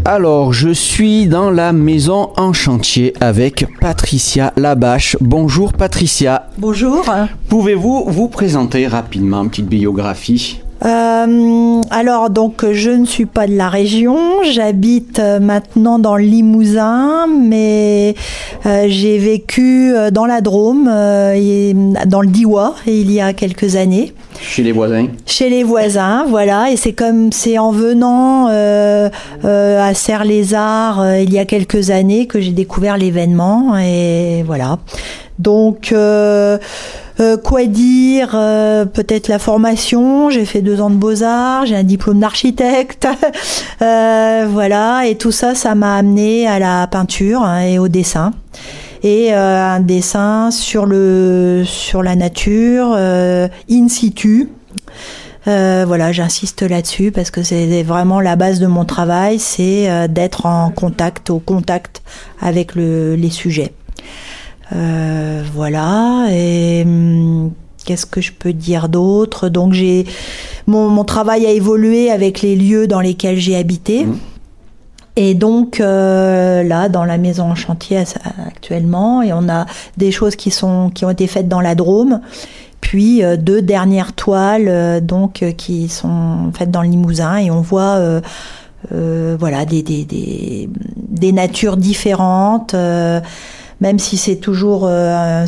Alors, je suis dans la maison en chantier avec Patricia Labache. Bonjour Patricia. Bonjour. Pouvez-vous vous présenter rapidement, une petite biographie ? Alors, donc, je ne suis pas de la région. J'habite maintenant dans le Limousin, mais j'ai vécu dans la Drôme, dans le Diois, il y a quelques années. Chez les voisins. Chez les voisins, voilà. Et c'est en venant à Serre-les-Arts il y a quelques années que j'ai découvert l'événement. Et voilà. Donc, quoi dire, peut-être la formation, j'ai fait 2 ans de beaux-arts, j'ai un diplôme d'architecte, voilà, et tout ça, ça m'a amené à la peinture et au dessin. Et un dessin sur la nature, in situ. Voilà, j'insiste là-dessus parce que c'est vraiment la base de mon travail, c'est d'être au contact avec les sujets. Voilà, et qu'est-ce que je peux dire d'autre? Donc mon travail a évolué avec les lieux dans lesquels j'ai habité. Et donc là, dans la maison en chantier actuellement, et on a des choses qui ont été faites dans la Drôme, puis 2 dernières toiles qui sont faites dans le Limousin, et on voit voilà des natures différentes. Même si c'est toujours un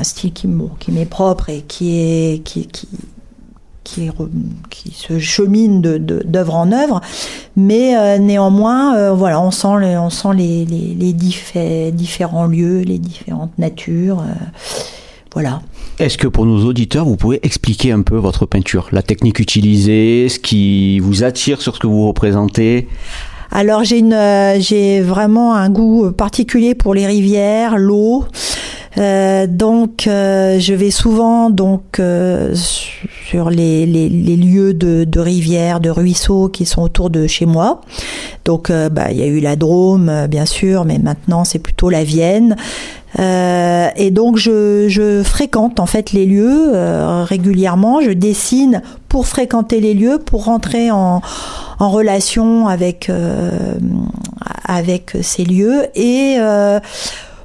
style qui m'est propre et qui se chemine d'œuvre en œuvre, mais néanmoins, voilà, on sent les différents lieux, les différentes natures, voilà. Est-ce que pour nos auditeurs, vous pouvez expliquer un peu votre peinture, la technique utilisée, ce qui vous attire sur ce que vous représentez ? Alors j'ai vraiment un goût particulier pour les rivières, l'eau. Je vais souvent sur les lieux de rivières, de ruisseaux qui sont autour de chez moi. Donc il y a eu la Drôme bien sûr, mais maintenant c'est plutôt la Vienne. Et donc je fréquente en fait les lieux régulièrement. Je dessine pour fréquenter les lieux, pour rentrer en relation avec ces lieux. Et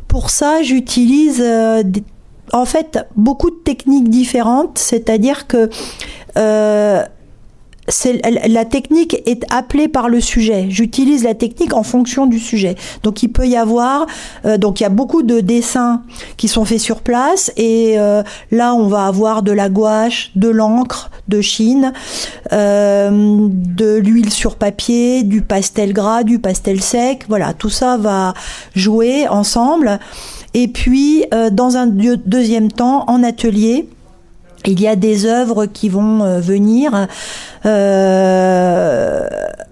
pour ça, j'utilise en fait beaucoup de techniques différentes. C'est-à-dire que la technique est appelée par le sujet. J'utilise la technique en fonction du sujet. Donc il peut y avoir, il y a beaucoup de dessins qui sont faits sur place, et là on va avoir de la gouache, de l'encre de Chine, de l'huile sur papier, du pastel gras, du pastel sec. Voilà, tout ça va jouer ensemble. Et puis dans un deuxième temps, en atelier, il y a des œuvres qui vont venir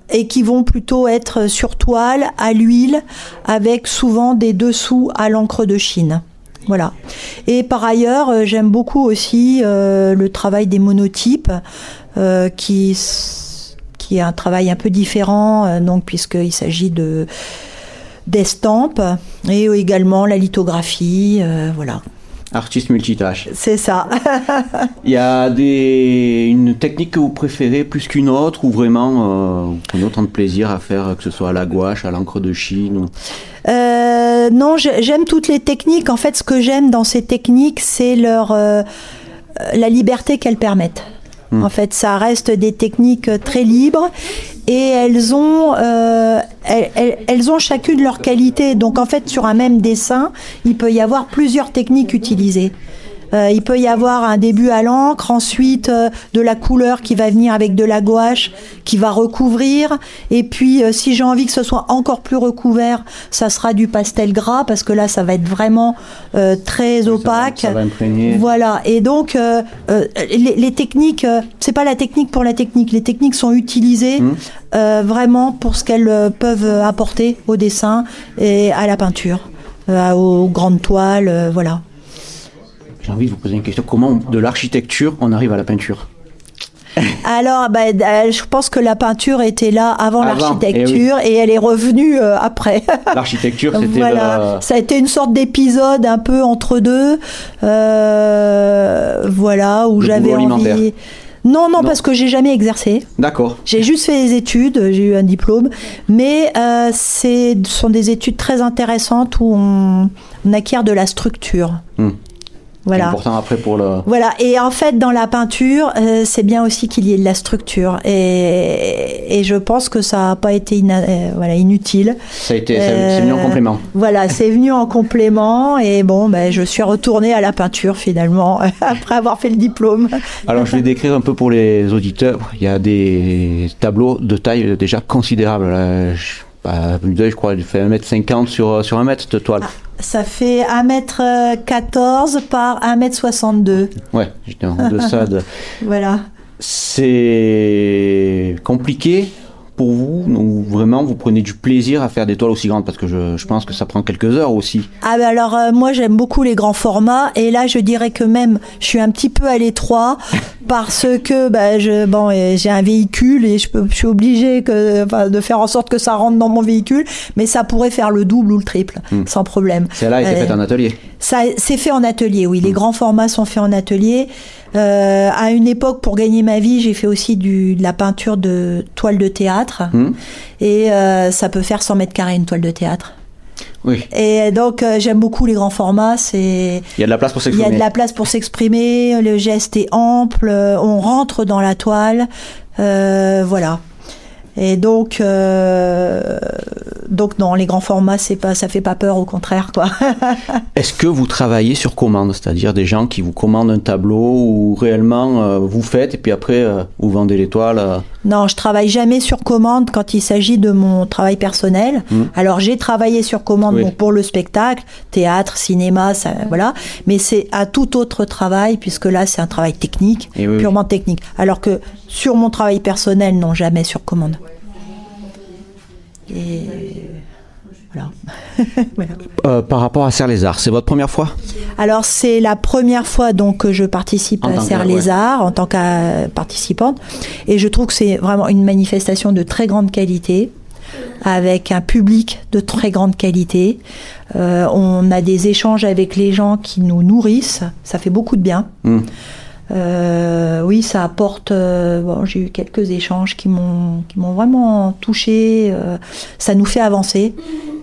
et qui vont plutôt être sur toile, à l'huile, avec souvent des dessous à l'encre de Chine. Voilà. Et par ailleurs, j'aime beaucoup aussi le travail des monotypes, qui est un travail un peu différent, puisqu'il s'agit d'estampes, et également la lithographie, voilà. Artiste multitâche. C'est ça. Il y a une technique que vous préférez plus qu'une autre, ou vraiment vous prenez autant de plaisir à faire, que ce soit à la gouache, à l'encre de Chine Non, j'aime toutes les techniques. En fait, ce que j'aime dans ces techniques, c'est la liberté qu'elles permettent. En fait, ça reste des techniques très libres, et elles ont chacune leur qualité. Donc en fait, sur un même dessin, il peut y avoir plusieurs techniques utilisées. Il peut y avoir un début à l'encre, ensuite de la couleur qui va venir avec de la gouache, qui va recouvrir, et puis si j'ai envie que ce soit encore plus recouvert, ça sera du pastel gras, parce que là ça va être vraiment très opaque. Ça va imprégner. Voilà, et donc les techniques, c'est pas la technique pour la technique, les techniques sont utilisées vraiment pour ce qu'elles peuvent apporter au dessin et à la peinture, aux grandes toiles, voilà. J'ai envie de vous poser une question. Comment, de l'architecture, on arrive à la peinture ? Alors, je pense que la peinture était là avant l'architecture, et elle est revenue après. L'architecture, c'était voilà. Ça a été une sorte d'épisode un peu entre deux, voilà, où j'avais envie. Non, parce que j'ai jamais exercé. D'accord. J'ai juste fait des études, j'ai eu un diplôme, mais ce sont des études très intéressantes où on acquiert de la structure. Voilà. C'est important après pour le... Voilà, et en fait dans la peinture, c'est bien aussi qu'il y ait de la structure, et je pense que ça n'a pas été inutile. C'est venu en complément. Voilà, c'est venu en complément, et bon, je suis retournée à la peinture finalement, après avoir fait le diplôme. Alors je vais décrire un peu pour les auditeurs, il y a des tableaux de taille déjà considérable. Je crois qu'il fait 1m50 sur 1 mètre de toile. Ça fait 1m14 par 1m62. Ouais, j'étais en deçà de... Voilà. C'est compliqué pour vous, ou vraiment vous prenez du plaisir à faire des toiles aussi grandes, parce que je pense que ça prend quelques heures aussi. Alors moi j'aime beaucoup les grands formats, et là je dirais que même je suis un petit peu à l'étroit parce que j'ai un véhicule et je suis obligée de faire en sorte que ça rentre dans mon véhicule, mais ça pourrait faire le double ou le triple sans problème. Celle-là a été faite en atelier. Ça c'est fait en atelier, oui. Les grands formats sont faits en atelier. À une époque, pour gagner ma vie, j'ai fait aussi de la peinture de toile de théâtre. Et ça peut faire 100 mètres carrés une toile de théâtre. Oui. Et donc j'aime beaucoup les grands formats. Il y a de la place pour s'exprimer. Il y a de la place pour s'exprimer. Le geste est ample. On rentre dans la toile. Voilà. Et donc non, les grands formats, ça fait pas peur, au contraire, quoi. Est-ce que vous travaillez sur commande, c'est-à-dire des gens qui vous commandent un tableau, ou réellement vous faites et puis après vous vendez les toiles Non, je travaille jamais sur commande quand il s'agit de mon travail personnel. Alors j'ai travaillé sur commande pour le spectacle, théâtre, cinéma, ça, voilà. Mais c'est à tout autre travail, puisque là c'est un travail technique, purement technique. Alors que sur mon travail personnel, non, jamais sur commande. Et voilà. Voilà. Par rapport à Serre-les-Arts, c'est votre première fois ? Alors c'est la première fois donc que je participe à Serre-les-Arts en tant que participante, et je trouve que c'est vraiment une manifestation de très grande qualité, avec un public de très grande qualité. On a des échanges avec les gens qui nous nourrissent, ça fait beaucoup de bien. Oui, ça apporte. J'ai eu quelques échanges qui m'ont vraiment touchée. Ça nous fait avancer,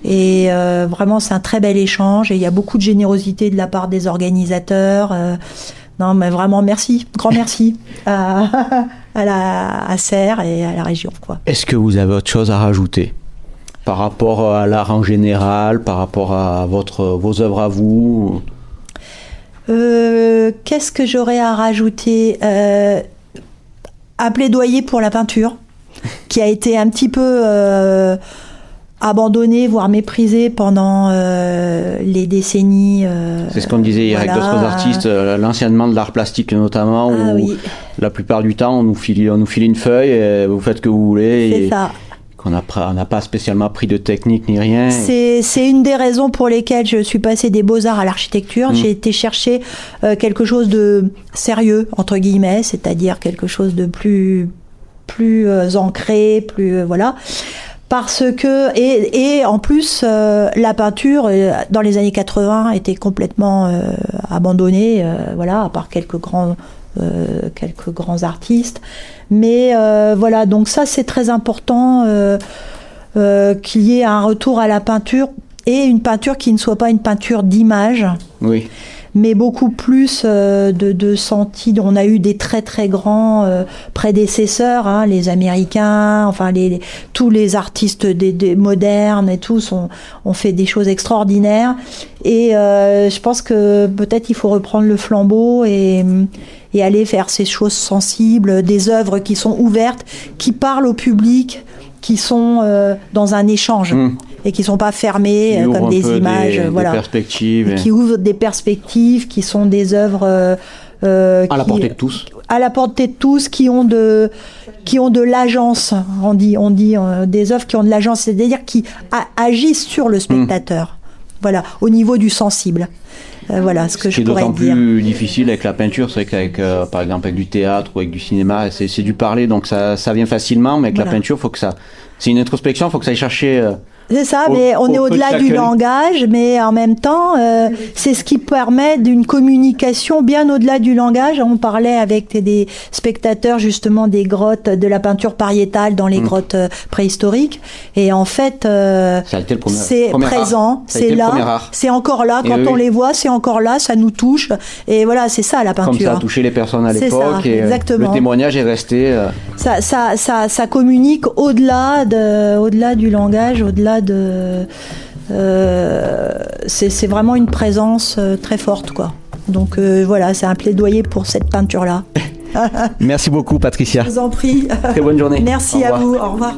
et vraiment c'est un très bel échange. Et il y a beaucoup de générosité de la part des organisateurs. Non, mais vraiment merci, grand merci à Serre et à la région, quoi. Est-ce que vous avez autre chose à rajouter par rapport à l'art en général, par rapport à vos œuvres à vous? Qu'est-ce que j'aurais à rajouter? Un plaidoyer pour la peinture, qui a été un petit peu abandonnée, voire méprisée pendant les décennies. C'est ce qu'on disait hier avec d'autres artistes, l'enseignement de l'art plastique notamment, où la plupart du temps on nous file une feuille, et vous faites ce que vous voulez. C'est ça. On n'a pas spécialement appris de technique ni rien. C'est une des raisons pour lesquelles je suis passée des beaux-arts à l'architecture. J'ai été chercher quelque chose de sérieux, entre guillemets, c'est-à-dire quelque chose de plus ancré, voilà. Parce que, et en plus, la peinture, dans les années 80, était complètement abandonnée, voilà, à part quelques grands artistes. Mais voilà, donc ça c'est très important, qu'il y ait un retour à la peinture, et une peinture qui ne soit pas une peinture d'image, mais beaucoup plus de senti. On a eu des très très grands prédécesseurs, les Américains, enfin tous les artistes des modernes et tous ont fait des choses extraordinaires, et je pense que peut-être il faut reprendre le flambeau et aller vers ces choses sensibles, des œuvres qui sont ouvertes, qui parlent au public, qui sont dans un échange, et qui ne sont pas fermées comme des images, voilà, des perspectives, et qui ouvrent des perspectives, qui sont des œuvres à la portée de tous. À la portée de tous, qui ont de l'agence. On dit des œuvres qui ont de l'agence, c'est-à-dire qui agissent sur le spectateur. Voilà, au niveau du sensible. Voilà ce que je pourrais dire. C'est d'autant plus difficile avec la peinture, c'est qu'avec, par exemple, avec du théâtre ou avec du cinéma, c'est du parler, donc ça vient facilement, mais avec la peinture, faut que c'est une introspection, faut que ça aille chercher C'est ça, mais on est au-delà du langage, mais en même temps, c'est ce qui permet d'une communication bien au-delà du langage. On parlait avec des spectateurs justement des grottes, de la peinture pariétale dans les grottes préhistoriques, et en fait, c'est présent, c'est là, c'est encore là, quand on les voit, c'est encore là, ça nous touche, et voilà, c'est ça la peinture. Comme ça a touché les personnes à l'époque, et le témoignage est resté... Ça communique au-delà du langage, au-delà de... c'est vraiment une présence très forte, quoi. Donc voilà, c'est un plaidoyer pour cette peinture-là. Merci beaucoup, Patricia. Je vous en prie. Très bonne journée. Merci à vous. Au revoir.